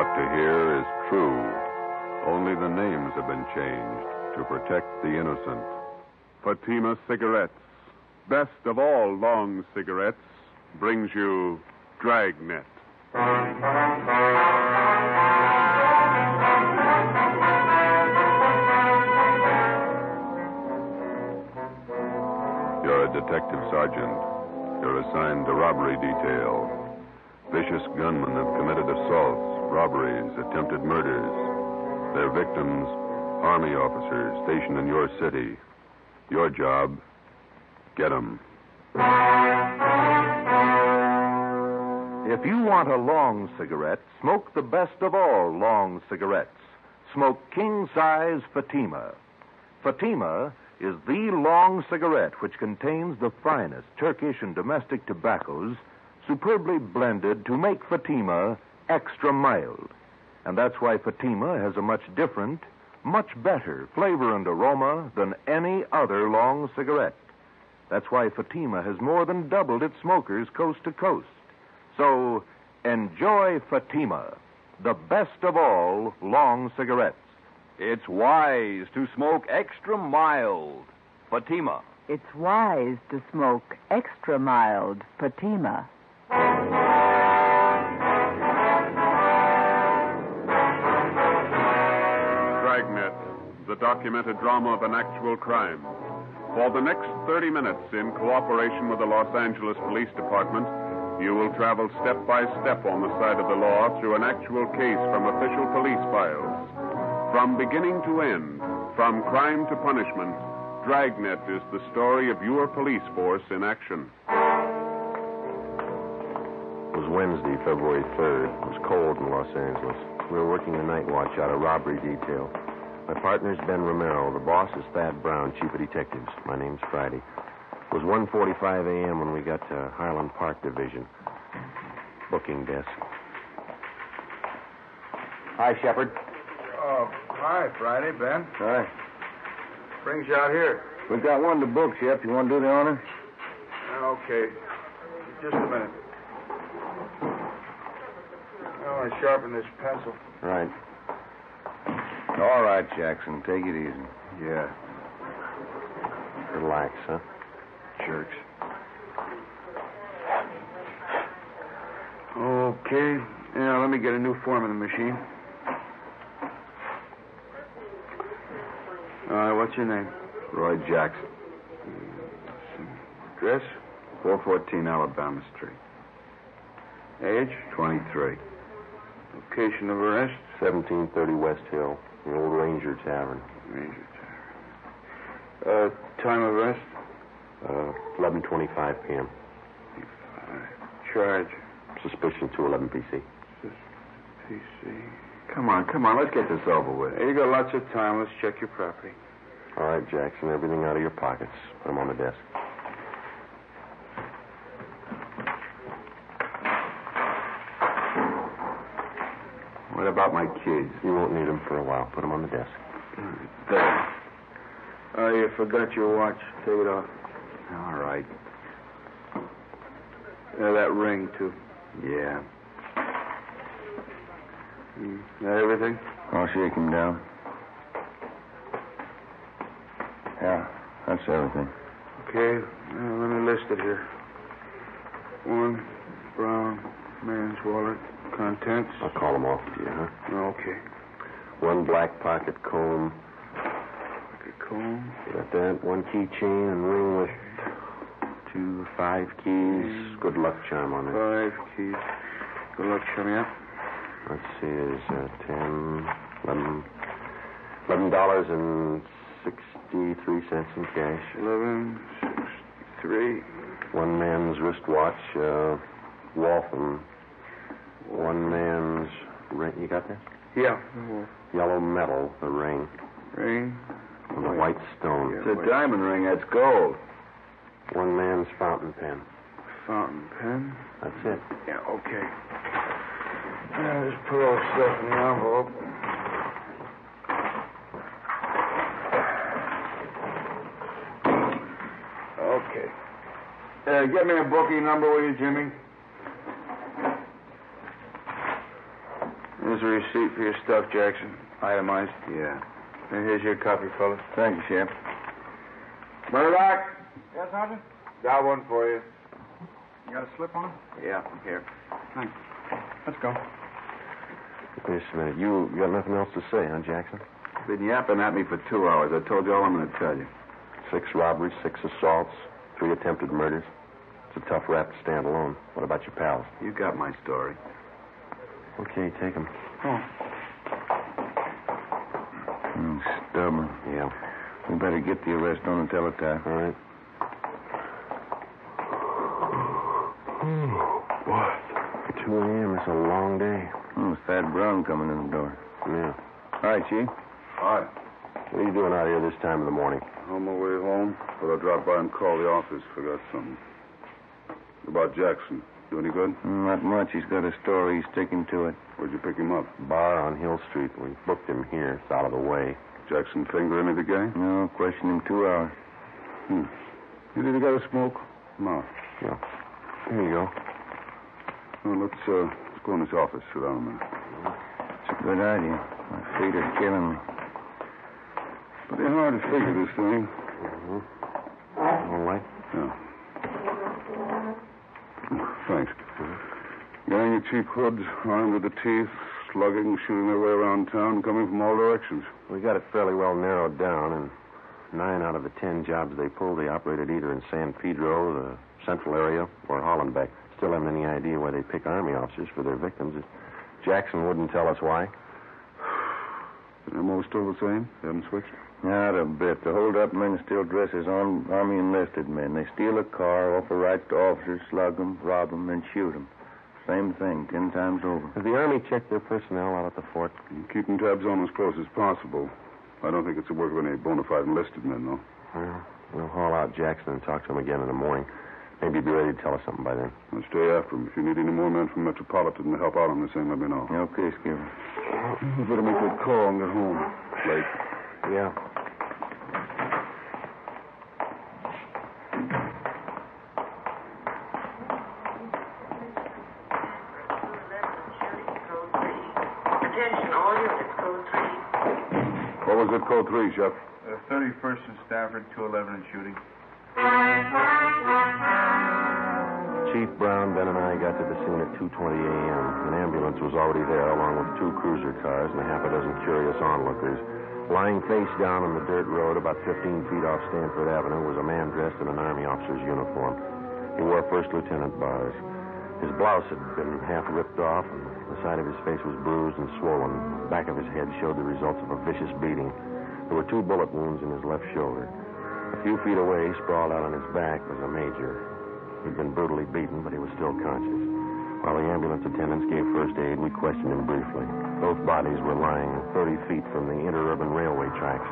about to hear is true. Only the names have been changed to protect the innocent. Fatima Cigarettes, best of all long cigarettes, brings you Dragnet. You're a detective sergeant. You're assigned to robbery detail. Vicious gunmen have committed assaults, robberies, attempted murders. Their victims, Army officers stationed in your city. Your job, get them. If you want a long cigarette, smoke the best of all long cigarettes. Smoke king-size Fatima. Fatima is the long cigarette which contains the finest Turkish and domestic tobaccos superbly blended to make Fatima extra mild. And that's why Fatima has a much different, much better flavor and aroma than any other long cigarette. That's why Fatima has more than doubled its smokers coast to coast. So, enjoy Fatima, the best of all long cigarettes. It's wise to smoke extra mild. Fatima. It's wise to smoke extra mild Fatima. Dragnet, the documented drama of an actual crime. For the next 30 minutes, in cooperation with the Los Angeles Police Department, you will travel step by step on the side of the law through an actual case from official police files. From beginning to end, from crime to punishment, Dragnet is the story of your police force in action. It was Wednesday, February 3rd. It was cold in Los Angeles. We were working the night watch out of robbery detail. My partner's Ben Romero. The boss is Thad Brown, chief of detectives. My name's Friday. It was 1:45 a.m. when we got to Highland Park Division. Booking desk. Hi, Shepard. Oh, hi, Friday, Ben. Hi. Brings you out here. We've got one to book, Shep. You want to do the honor? Okay. Just a minute. I want to sharpen this pencil. Right. All right, Jackson. Take it easy. Yeah, Relax, huh? jerks. Okay. Now, let me get a new form in the machine. What's your name? Roy Jackson. Address? 414 Alabama Street. Age? 23. Location of arrest? 1730 West Hill, the old Ranger Tavern. Ranger Tavern. Time of arrest? 11:25 p.m. Charge? Suspicion 211 PC. PC. Come on, let's get this over with. You got lots of time. Let's check your property. All right, Jackson, everything out of your pockets. Put them on the desk. What about my kids? You won't need them for a while. Put them on the desk. There. Oh, you forgot your watch. Take it off. All right. That ring, too. Yeah. That everything? I'll shake him down. Yeah, that's everything. Okay. Let me list it here. 1 brown man's wallet. Contents. I'll call them off to you, huh? Okay. 1 black pocket comb. Pocket comb. You got that? 1 keychain and ring with 2 5 keys. Good luck charm on it. 5 keys. Good luck, show me up. Let's see, there's $11.63 in cash. 11.63. 1 man's wristwatch, Waltham. 1 man's ring. You got that? Yeah. Yellow metal, the ring. Ring. And the white stone. It's a diamond ring. That's gold. 1 man's fountain pen. Fountain pen. That's it. Yeah, okay. Just put all the stuff in the envelope. Okay. Get me a booking number, will you, Jimmy? Here's a receipt for your stuff, Jackson. Itemized. Yeah. And here's your copy, fellas. Thank you, Sheriff. Murdoch, Yes, Sergeant? got one for you. You got a slip on? Yeah, here. Thanks. Let's go. Wait a minute. You got nothing else to say, huh, Jackson? Been yapping at me for 2 hours. I told you all I'm going to tell you. 6 robberies, 6 assaults, 3 attempted murders. It's a tough rap to stand alone. What about your pals? You got my story. Okay, take them. Stubborn. Yeah. We better get the arrest on the teletype. All right. Boy, 2 a.m. It's a long day. Thad Brown coming in the door. Yeah. All right, Chief. Hi. What are you doing out here this time of the morning? On my way home, but I dropped by and called the office. Forgot something. About Jackson. Do any good? Not much. He's got a story. He's sticking to it. Where'd you pick him up? Bar on Hill Street. We booked him here. It's out of the way. Jackson finger any of the gang? No, questioned him 2 hours. You did got a smoke? No. Yeah. Here you go. Well, let's go in this office. Sit down a minute. It's a good idea. My feet are killing me. Pretty hard to figure this thing. All right. Yeah. Thanks. Gang of cheap hoods, armed with the teeth, slugging, shooting their way around town, coming from all directions. We got it fairly well narrowed down, and 9 out of the 10 jobs they pulled, they operated either in San Pedro, the central area, or Hollenbeck. Still haven't any idea why they pick Army officers for their victims. Jackson wouldn't tell us why. The MO still the same? They haven't switched? Not a bit. The hold-up men still dress as Army enlisted men. They steal a car, offer rights to officers, slug them, rob them, then shoot them. Same thing, 10 times over. Has the Army checked their personnel out at the fort? Keeping tabs on as close as possible. I don't think it's the work of any bona fide enlisted men, though. Well, we'll haul out Jackson and talk to him again in the morning. Maybe he'll be ready to tell us something by then. I'll stay after him. If you need any more men from Metropolitan to help out on this thing, let me know. Okay, Skipper. You better make that call and get home. Late. Yeah. Attention, all units, code 3. What was it, code 3, Chef? 31st and Stafford, 211 and shooting. Chief Brown, Ben, and I got to the scene at 2:20 a.m. An ambulance was already there, along with 2 cruiser cars and a half a dozen curious onlookers. Lying face down on the dirt road about 15 feet off Stanford Avenue was a man dressed in an Army officer's uniform. He wore first lieutenant bars. His blouse had been half ripped off, and the side of his face was bruised and swollen. The back of his head showed the results of a vicious beating. There were 2 bullet wounds in his left shoulder. A few feet away, sprawled out on his back, was a major. He'd been brutally beaten, but he was still conscious. While the ambulance attendants gave first aid, we questioned him briefly. Both bodies were lying 30 feet from the interurban railway tracks.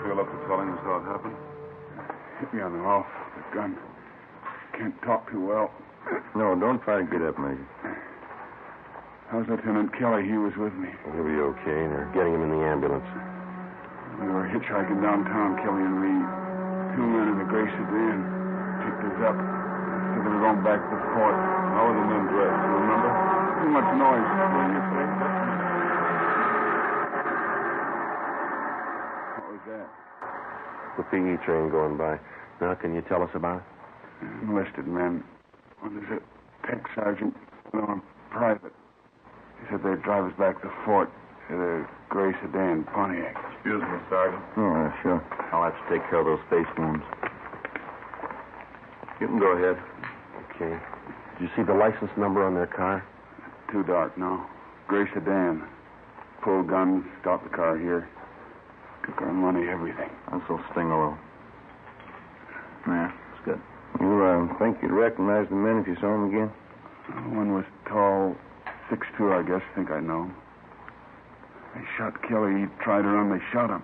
Feel up to telling us how it happened? Hit me on the off. The gun. Can't talk too well. No, don't try to get up, Major. How's Lieutenant Kelly? He was with me. He'll be okay. They're getting him in the ambulance. We were hitchhiking downtown, Kelly and me. 2 men in a gray sedan picked us up. Said they were going back to the fort. How were the men dressed? You remember? Too much noise. What was that? The PE train going by. Now, can you tell us about it? Enlisted men. One is a tech sergeant, another private. He said they'd drive us back to the fort in a gray sedan, Pontiac. Excuse me, Sergeant. Oh, sure. I'll have to take care of those face wounds. You can go ahead. Okay. Did you see the license number on their car? Too dark, no. Gray sedan. Pulled guns, stopped the car here. Took our money, everything. This'll sting a little. Yeah, it's good. You think you'd recognize the men if you saw them again? One was tall, 6'2", I guess. Think I know. They shot Kelly. He tried to run. They shot him.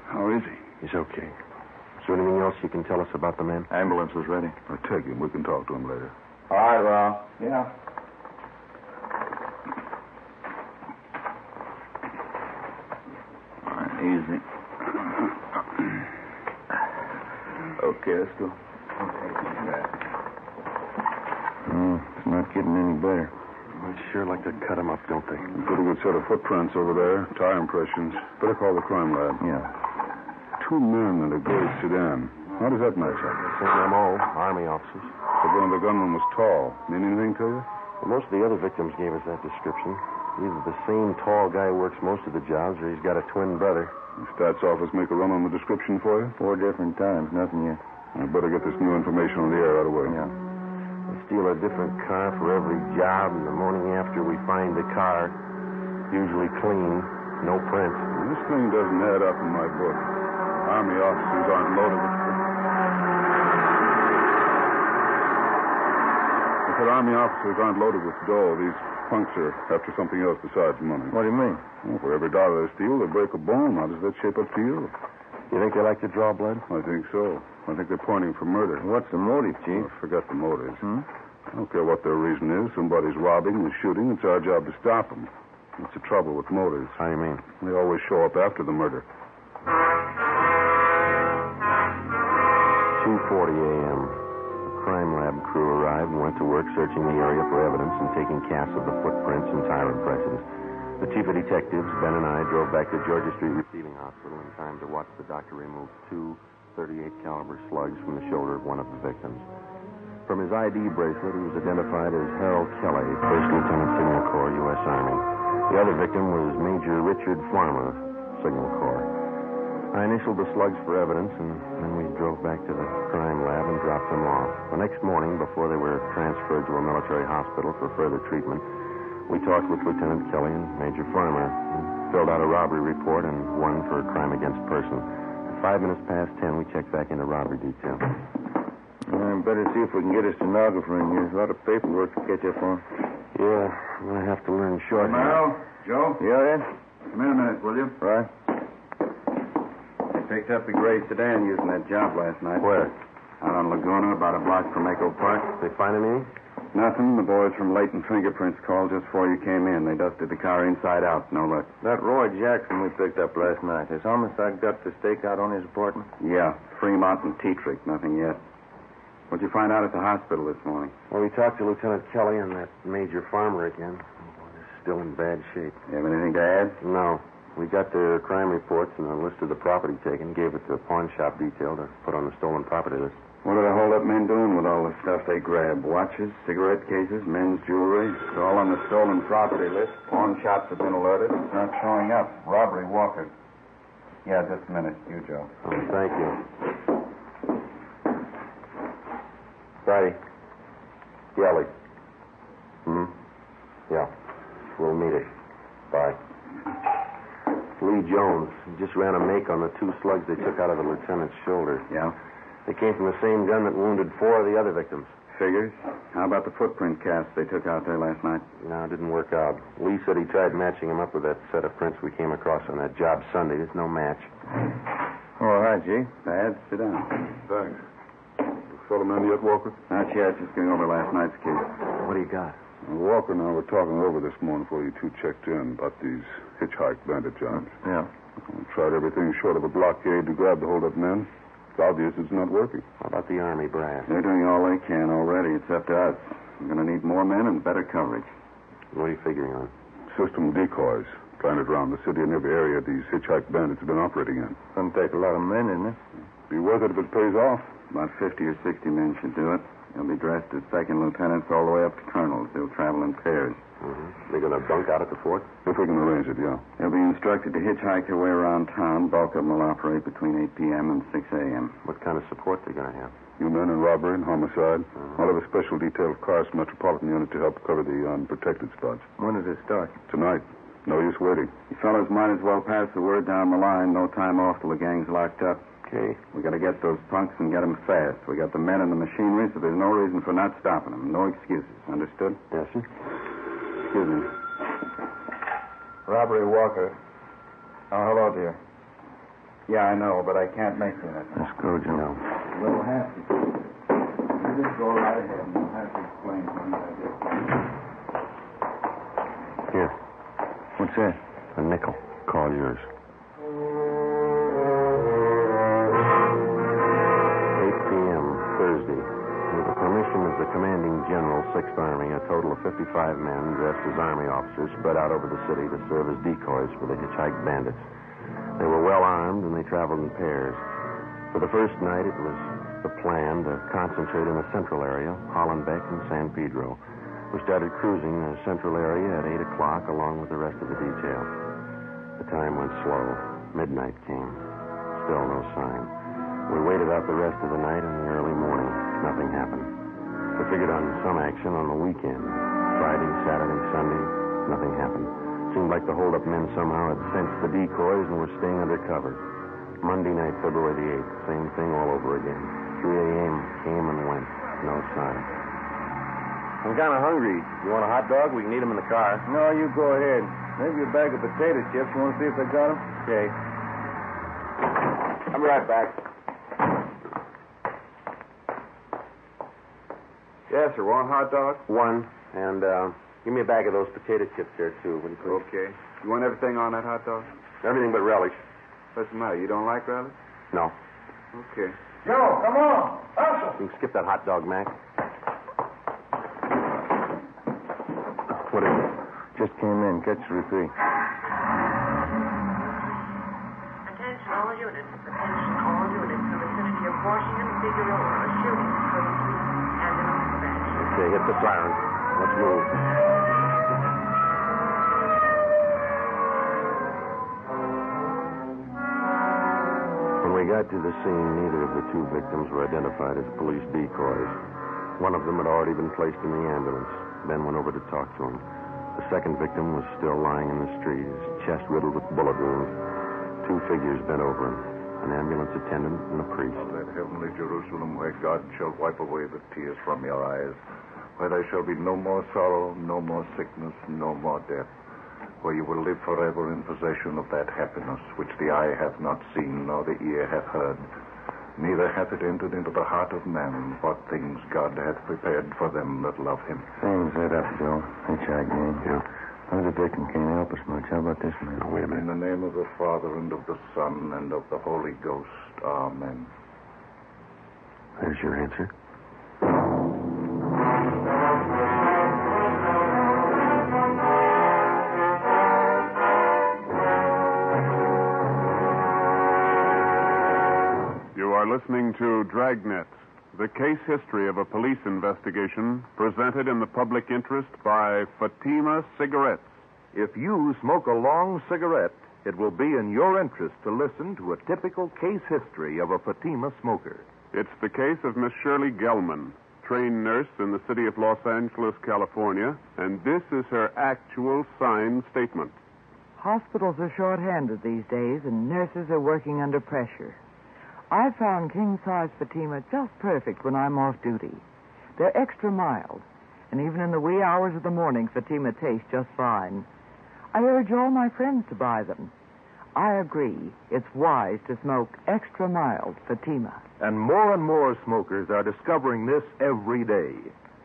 How is he? He's okay. Is there anything else you can tell us about the men? Ambulance is ready. I'll take him. We can talk to him later. All right, Ron. Yeah. All right, easy. Okay, let's go. It's not getting any better. They'd sure like to cut him up, don't they? Pretty good set of footprints over there. Tire impressions. Better call the crime lab. Yeah. 2 men in a gray sedan. How does that match up? Same M.O., Army officers. The one the gunman was tall. Mean anything to you? Well, most of the other victims gave us that description. Either the same tall guy works most of the jobs, or he's got a twin brother. The stats office make a run on the description for you? 4 different times. Nothing yet. I better get this new information on the air right away. Yeah. We steal a different car for every job, and the morning after we find the car, usually clean, no prints. This thing doesn't add up in my book. Army officers aren't loaded with... I said Army officers aren't loaded with dough. These punks are after something else besides money. What do you mean? Well, for every dollar they steal, they break a bone. How does that shape up to you? You think they like to draw blood? I think so. I think they're pointing for murder. What's the motive, Chief? Oh, forget the motives. Hmm? I don't care what their reason is. Somebody's robbing and shooting. It's our job to stop them. That's the trouble with motives. How do you mean? They always show up after the murder. 2:40 a.m. The crime lab crew arrived and went to work searching the area for evidence and taking casts of the footprints and tire impressions. The chief of detectives, Ben and I, drove back to Georgia Street Receiving Hospital in time to watch the doctor remove 2 .38 caliber slugs from the shoulder of one of the victims. From his ID bracelet, he was identified as Harold Kelly, 1st Lieutenant Signal Corps, U.S. Army. The other victim was Major Richard Farmer, Signal Corps. I initialed the slugs for evidence, and then we drove back to the crime lab and dropped them off. The next morning, before they were transferred to a military hospital for further treatment, we talked with Lieutenant Kelly and Major Farmer and filled out a robbery report and one for a crime against person. At 5 minutes past 10, we checked back into robbery detail. Better see if we can get a stenographer in here. There's a lot of paperwork to catch up on. Yeah, I'm going to have to learn shorthand. Mel, Joe, Yeah, Ed? come in a minute, will you? Right. I picked up the gray sedan using that job last night. Where? Out on Laguna, about a block from Echo Park. They find anything? Nothing. The boys from Leighton Fingerprints called just before you came in. They dusted the car inside out. No luck. That Roy Jackson we picked up last night. Has homicide got the stake out on his apartment? Yeah, Fremont and Tetrick. Nothing yet. What'd you find out at the hospital this morning? Well, we talked to Lieutenant Kelly and that Major Farmer again. Oh, they're still in bad shape. You have anything to add? No. We got their crime reports and a list of the property taken, gave it to the pawn shop detail to put on the stolen property list. What are the hold-up men doing with all the stuff they grabbed? Watches, cigarette cases, men's jewelry? It's all on the stolen property list. Pawn shops have been alerted. It's not showing up. Robbery, Walker. Yeah, just a minute. You, Joe. Oh, thank you. Friday. Yelly. Yeah. We'll meet it. Bye. Lee Jones. He just ran a make on the 2 slugs they took out of the lieutenant's shoulder. Yeah? They came from the same gun that wounded 4 of the other victims. Figures. How about the footprint casts they took out there last night? No, it didn't work out. Lee said he tried matching them up with that set of prints we came across on that job Sunday. There's no match. All right, G. Bad. Sit down. Thanks. Fill them in yet, Walker? Not yet. Just going over last night's case. What do you got? Walker and I were talking over this morning before you 2 checked in about these hitchhike bandit jobs. Yeah. We tried everything short of a blockade to grab the hold-up men. It's obvious it's not working. How about the Army brass? They're doing all they can already. It's up to us. We're going to need more men and better coverage. What are you figuring on? System decoys planted around the city and every area these hitchhike bandits have been operating in. Gonna take a lot of men, isn't it? Be worth it if it pays off. About 50 or 60 men should do it. They'll be dressed as second lieutenants all the way up to colonels. They'll travel in pairs. They're going to bunk out at the fort? If we can arrange it, yeah. They'll be instructed to hitchhike their way around town. Bulk of them will operate between 8 p.m. and 6 a.m. What kind of support they going to have? You men in robbery and homicide. I'll have a special detail of cars from Metropolitan Unit to help cover the unprotected spots. When does it start? Tonight. No use waiting. You fellows might as well pass the word down the line. No time off till the gang's locked up. Okay. We got to get those punks and get them fast. We got the men and the machinery, so there's no reason for not stopping them. No excuses. Understood? Yes, sir. Excuse me. Robbery, Walker. Oh, hello, dear. Yeah, I know, but I can't make you that. Let's go, Joe. We'll have to. You just go right ahead, and we'll have to explain things, I guess. Here. What's that? A nickel. Call yours. 8 p.m. Thursday. We With the permission of the commanding general, 6th Army, a total of 55 men dressed as Army officers spread out over the city to serve as decoys for the hitchhiked bandits. They were well armed, and they traveled in pairs. For the first night, it was the plan to concentrate in the central area, Hollenbeck and San Pedro. We started cruising the central area at 8 o'clock along with the rest of the detail. The time went slow. Midnight came. Still no sign. We waited out the rest of the night and the early morning. Nothing happened. We figured on some action on the weekend. Friday, Saturday, Sunday, nothing happened. Seemed like the hold-up men somehow had sensed the decoys and were staying under cover. Monday night, February the 8th, same thing all over again. 3 a.m. came and went. No sign. I'm kind of hungry. You want a hot dog? We can eat them in the car. No, you go ahead. Maybe a bag of potato chips. You want to see if they got them? Okay. I'll be right back. Yes, sir. Want a hot dog? One. And give me a bag of those potato chips there, too. Will you please? Okay. You want everything on that hot dog? Everything but relish. What's the matter? You don't like relish? No. Okay. Joe, come on. Hustle. You can skip that hot dog, Mac. What is it? Just came in. Catch the repeat. Attention all units. Attention all units. In the vicinity of Washington, Figueroa, a shooting code 3 ambulance dispatch. Okay, hit the siren. Let's move. When we got to the scene, neither of the two victims were identified as police decoys. One of them had already been placed in the ambulance. Ben went over to talk to him. The second victim was still lying in the street, his chest riddled with bullet wounds. Two figures bent over him, an ambulance attendant and a priest. That heavenly Jerusalem where God shall wipe away the tears from your eyes, where there shall be no more sorrow, no more sickness, no more death, where you will live forever in possession of that happiness which the eye hath not seen nor the ear hath heard, neither hath it entered into the heart of man what things God hath prepared for them that love him. Same set up, Joe. Hitchhike gang. Yeah. Other victim can't help us much. How about this man? Oh, wait a In minute. the name of the Father, and of the Son, and of the Holy Ghost. Amen. There's your answer. You are listening to Dragnet, the case history of a police investigation presented in the public interest by Fatima Cigarettes. If you smoke a long cigarette, it will be in your interest to listen to a typical case history of a Fatima smoker. It's the case of Miss Shirley Gelman, trained nurse in the city of Los Angeles, California, and this is her actual signed statement. Hospitals are short-handed these days, and nurses are working under pressure. I found king-size Fatima just perfect when I'm off duty. They're extra mild, and even in the wee hours of the morning, Fatima tastes just fine. I urge all my friends to buy them. I agree, it's wise to smoke extra mild Fatima. And more smokers are discovering this every day.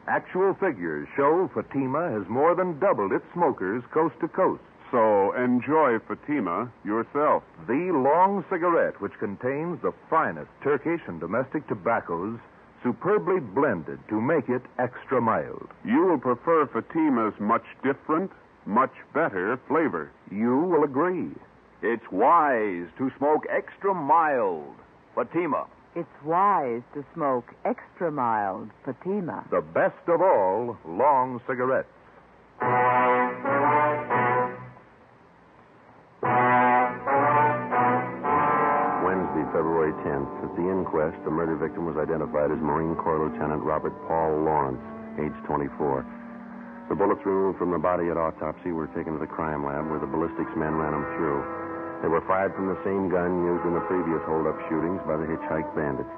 Actual figures show Fatima has more than doubled its smokers coast to coast. So enjoy Fatima yourself. The long cigarette, which contains the finest Turkish and domestic tobaccos, superbly blended to make it extra mild. You will prefer Fatima's much different, much better flavor. You will agree. It's wise to smoke extra mild Fatima. It's wise to smoke extra mild Fatima. The best of all long cigarettes. Wednesday, February 10th. At the inquest, the murder victim was identified as Marine Corps Lieutenant Robert Paul Lawrence, age 24. The bullets removed from the body at autopsy were taken to the crime lab where the ballistics men ran them through. They were fired from the same gun used in the previous hold-up shootings by the hitchhiked bandits.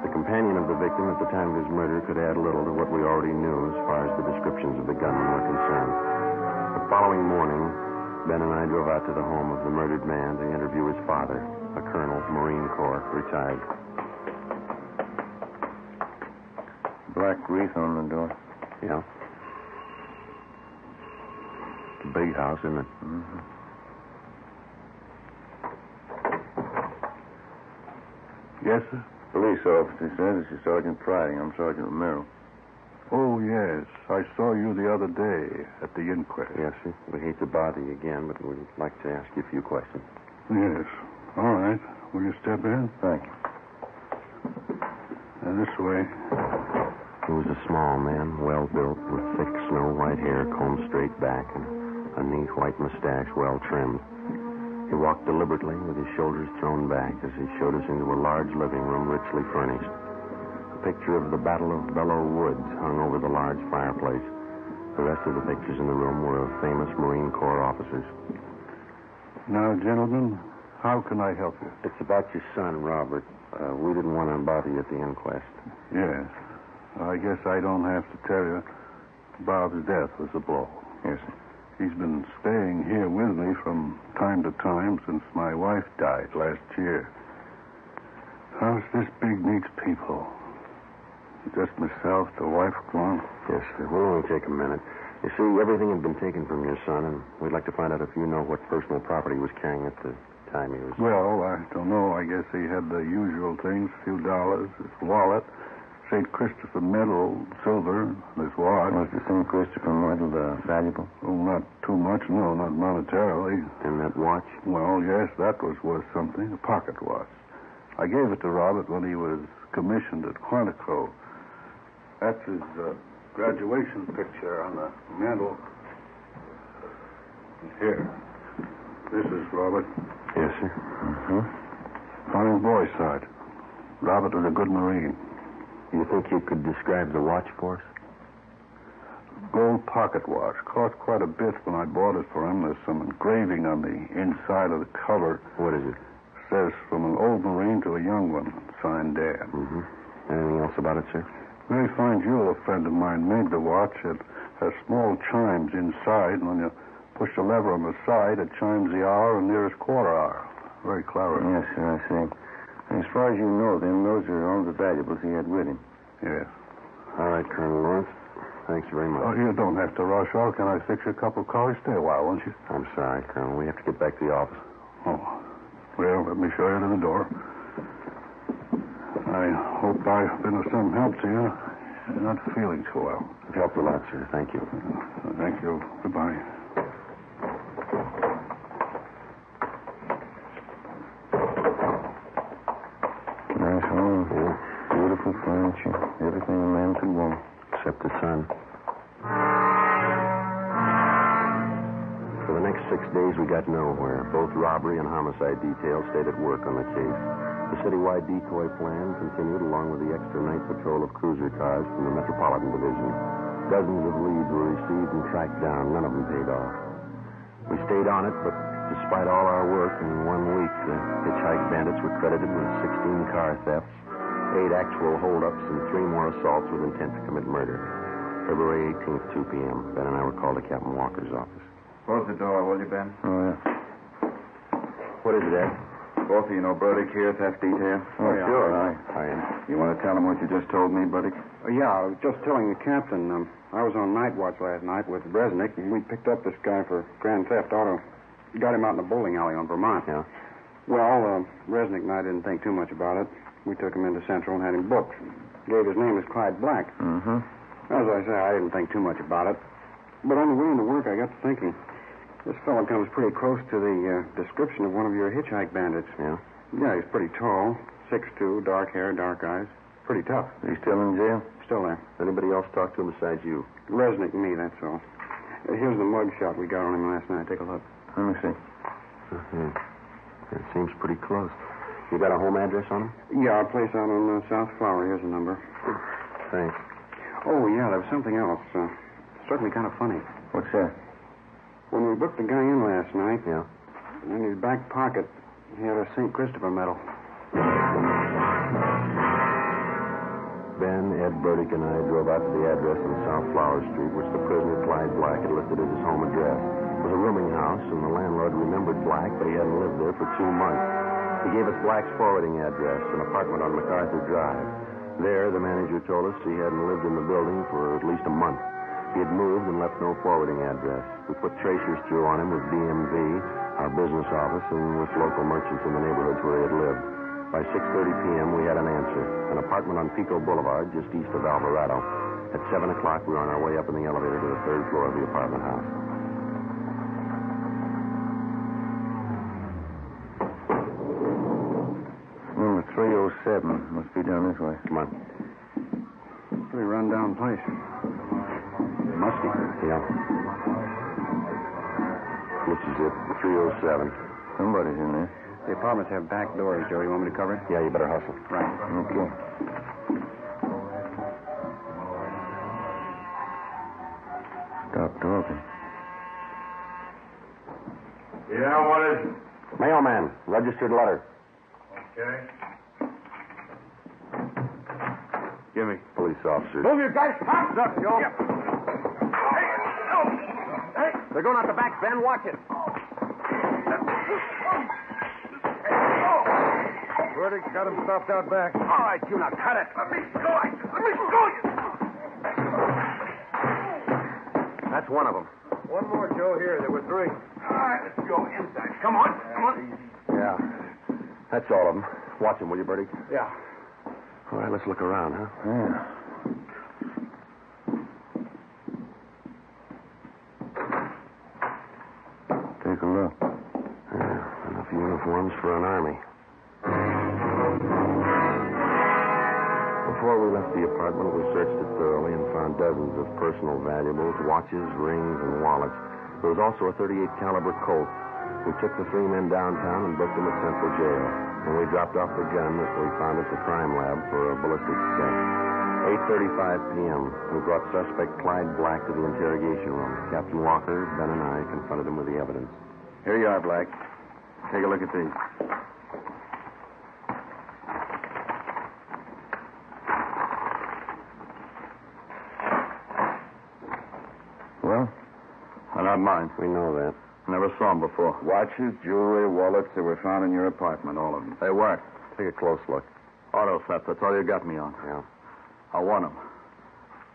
The companion of the victim at the time of his murder could add little to what we already knew as far as the descriptions of the gunmen were concerned. The following morning, Ben and I drove out to the home of the murdered man to interview his father, a colonel, Marine Corps, retired. Black wreath on the door. Yeah. It's a big house, isn't it? Mm-hmm. Yes, sir? Police officer says this is Sergeant Friday. I'm Sergeant Romero. Oh, yes. I saw you the other day at the inquest. Yes, sir. We hate to bother you again, but we'd like to ask you a few questions. Yes. All right. Will you step in? Thank you. This way. He was a small man, well-built, with thick snow-white hair combed straight back and a neat white mustache well-trimmed. He walked deliberately with his shoulders thrown back as he showed us into a large living room richly furnished. A picture of the Battle of Belleau Woods hung over the large fireplace. The rest of the pictures in the room were of famous Marine Corps officers. Now, gentlemen, how can I help you? It's about your son, Robert. We didn't want to bother you at the inquest. Yes. I guess I don't have to tell you. Bob's death was a blow. Yes, sir. He's been staying here with me from time to time since my wife died last year. How's this big needs people? Just myself, the wife gone? Yes, sir. We'll only take a minute. You see, everything had been taken from your son, and we'd like to find out if you know what personal property he was carrying at the time he was... Well, I don't know. I guess he had the usual things, a few dollars, his wallet, St. Christopher medal, silver, and his watch. Was the St. Christopher medal valuable? Oh, not too much, no, not monetarily. And that watch? Well, yes, that was worth something, a pocket watch. I gave it to Robert when he was commissioned at Quantico. That's his graduation picture on the mantel. Here. This is Robert. Yes, sir. Mm-hmm. Fine boy, Sergeant. Robert was a good Marine. You think you could describe the watch for us? Gold pocket watch. Cost quite a bit when I bought it for him. There's some engraving on the inside of the cover. What is it? Says, from an old Marine to a young one. Signed Dan. Mm-hmm. Anything else about it, sir? Very fine jeweler friend of mine made the watch. It has small chimes inside, and when you push the lever on the side, it chimes the hour and nearest quarter hour. Very clever. Yes, sir, I see. As far as you know, then, those are all the valuables he had with him. Yes. All right, Colonel Lawrence. Thanks very much. Oh, you don't have to rush off. Can I fix you a cup of coffee? Stay a while, won't you? I'm sorry, Colonel. We have to get back to the office. Oh. Well, let me show you to the door. I hope I've been of some help to you. You're not feeling so well. You've helped a lot, sir. Thank you. Thank you. Goodbye. Nice home. Yeah. Beautiful furniture. Everything a man could want. Except the sun. For the next 6 days, we got nowhere. Both robbery and homicide details stayed at work on the case. The citywide decoy plan continued along with the extra night patrol of cruiser cars from the Metropolitan Division. Dozens of leads were received and tracked down. None of them paid off. We stayed on it, but despite all our work, in 1 week, the hitchhike bandits were credited with 16 car thefts, 8 actual holdups, and 3 more assaults with intent to commit murder. February 18th, 2 p.m. Ben and I were called to Captain Walker's office. Close the door, will you, Ben? Oh, yeah. What is it, Ed? Both of you know Burdick here, theft detail? Oh, sure. I am. You want to tell him what you just told me, Burdick? Yeah, I was just telling the captain. I was on night watch last night with Dragnet, and we picked up this guy for grand theft auto. Got him out in the bowling alley on Vermont. Yeah? Well, Resnick and I didn't think too much about it. We took him into Central and had him booked. Gave his name as Clyde Black. Mm-hmm. As I say, I didn't think too much about it. But on the way into work, I got to thinking. This fellow comes pretty close to the description of one of your hitchhike bandits. Yeah? Yeah, he's pretty tall. 6'2", dark hair, dark eyes. Pretty tough. Is he still in jail? Still there. Anybody else talk to him besides you? Resnick and me, that's all. Here's the mug shot we got on him last night. Take a look. Let me see. Mm-hmm. It seems pretty close. You got a home address on him? Yeah, our place out on South Flower. Here's the number. Thanks. Oh, yeah, there was something else. Struck me kind of funny. What's that? When we booked the guy in last night, Yeah? in his back pocket, he had a St. Christopher medal. Ben, Ed, Burdick, and I drove out to the address on South Flower Street, which the prisoner, Clyde Black, had listed as his home address. It was a rooming house, and the landlord remembered Black, but he hadn't lived there for 2 months. He gave us Black's forwarding address, an apartment on MacArthur Drive. There, the manager told us he hadn't lived in the building for at least a month. He had moved and left no forwarding address. We put tracers through on him with DMV, our business office, and with local merchants in the neighborhoods where he had lived. By 6:30 p.m., we had an answer. An apartment on Pico Boulevard, just east of Alvarado. At 7 o'clock, we were on our way up in the elevator to the third floor of the apartment house. Number 307. Must be down this way. Come on. Pretty run-down place. Musty. Yeah. This is it, 307. Somebody's in there. The apartments have back doors, Joe. You want me to cover it? Yeah, you better hustle. Right. Okay. Stop talking. Yeah, what is it? Mailman, registered letter. Okay. Give me. Police officers. Move your guys. Stop. Up, Joe. Yep. Hey. They're going out the back, Ben. Watch it. Verdict's got him stopped out back. All right, you now cut it. Let me go. Let me go. That's one of them. One more, Joe, here. There were three. All right, let's go inside. Come on. Come on. Yeah. That's all of them. Watch them, will you, Bertie? Yeah. All right, let's look around, huh? Yeah. Take a look. Yeah, enough uniforms for an army. Before we left the apartment, we searched it thoroughly and found dozens of personal valuables, watches, rings, and wallets. There was also a .38 caliber Colt. We took the three men downtown and booked them at Central Jail. And we dropped off the gun that we found at the crime lab for a ballistics check. 8:35 p.m. We brought suspect Clyde Black to the interrogation room. Captain Walker, Ben, and I confronted him with the evidence. Here you are, Black. Take a look at these. Well, They're not mine. We know that. Never saw them before. Watches, jewelry, wallets, they were found in your apartment, all of them. They weren't. Take a close look. Auto theft, that's all you got me on. Yeah. I won them.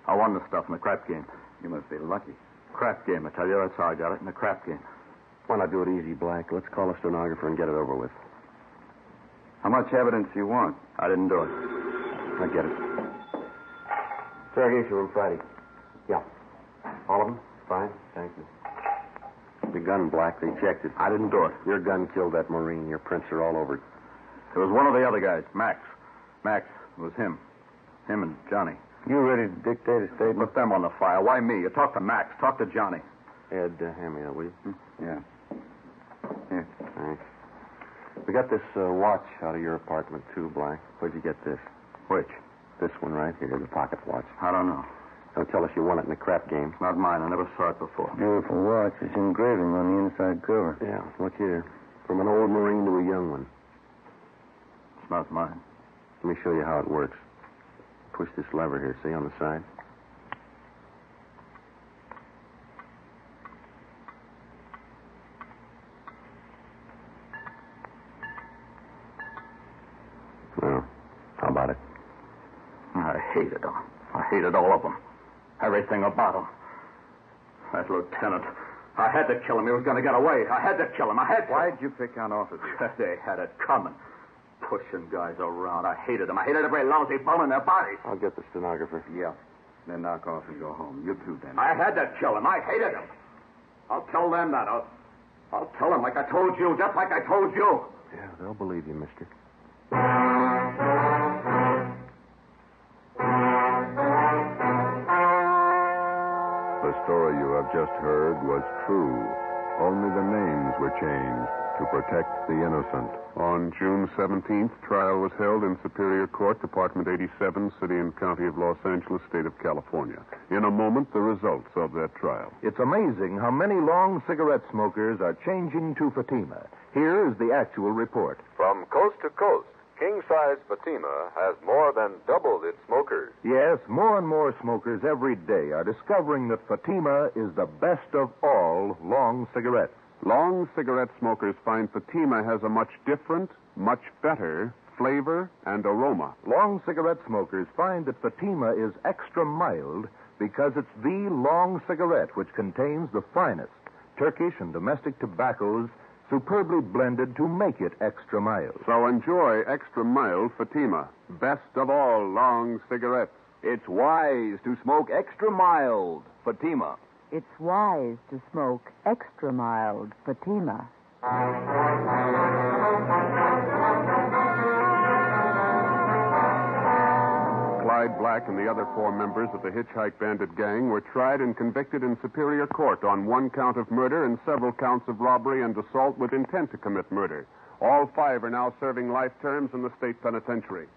I won the stuff in the crap game. You must be lucky. Crap game, I tell you. That's how I got it, in the crap game. Why not do it easy, Black? Let's call a stenographer and get it over with. How much evidence do you want? I didn't do it. I get it. Interrogation room Friday. Yeah. All of them? Fine. Thank you. The gun, Black, they checked it. I didn't do it. Your gun killed that Marine. Your prints are all over it. It was one of the other guys, Max. Max, it was him. Him and Johnny. You ready to dictate a statement? Put them on the file. Why me? You talk to Max. Talk to Johnny. Ed, hand me that, will you? Yeah. Here. Thanks. We got this watch out of your apartment, too, Black. Where'd you get this? Which? This one right here, the pocket watch. I don't know. Don't tell us you won it in a crap game. It's not mine. I never saw it before. Beautiful watch. It's engraving on the inside cover. Yeah, look here. From an old Marine to a young one. It's not mine. Let me show you how it works. Push this lever here, see, on the side? Well, how about it? I hated them. I hated all of them. Everything about them. That lieutenant. I had to kill him. He was going to get away. I had to kill him. I had to. Why'd you pick on officers? They had it coming. Pushing guys around. I hated them. I hated every lousy bone in their bodies. I'll get the stenographer. Yeah. Then knock off and go home. You too, then. I had to kill him. I hated him. I'll tell them that. I'll tell them like I told you, just like I told you. Yeah, they'll believe you, mister. The story you have just heard was true. Only the names were changed to protect the innocent. On June 17th, trial was held in Superior Court, Department 87, City and County of Los Angeles, State of California. In a moment, the results of that trial. It's amazing how many long cigarette smokers are changing to Fatima. Here is the actual report. From coast to coast, king-size Fatima has more than doubled its smokers. Yes, more and more smokers every day are discovering that Fatima is the best of all long cigarettes. Long cigarette smokers find Fatima has a much different, much better flavor and aroma. Long cigarette smokers find that Fatima is extra mild because it's the long cigarette which contains the finest Turkish and domestic tobaccos superbly blended to make it extra mild. So enjoy extra mild Fatima, best of all long cigarettes. It's wise to smoke extra mild Fatima. It's wise to smoke extra mild Fatima. Clyde Black and the other 4 members of the Hitchhike Bandit gang were tried and convicted in Superior Court on 1 count of murder and several counts of robbery and assault with intent to commit murder. All 5 are now serving life terms in the state penitentiary.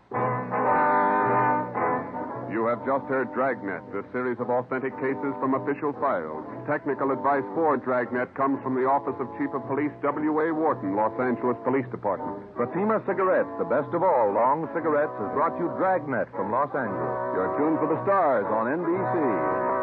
You have just heard Dragnet, a series of authentic cases from official files. Technical advice for Dragnet comes from the Office of Chief of Police W.A. Wharton, Los Angeles Police Department. Fatima Cigarettes, the best of all long cigarettes, has brought you Dragnet from Los Angeles. You're tuned for the stars on NBC.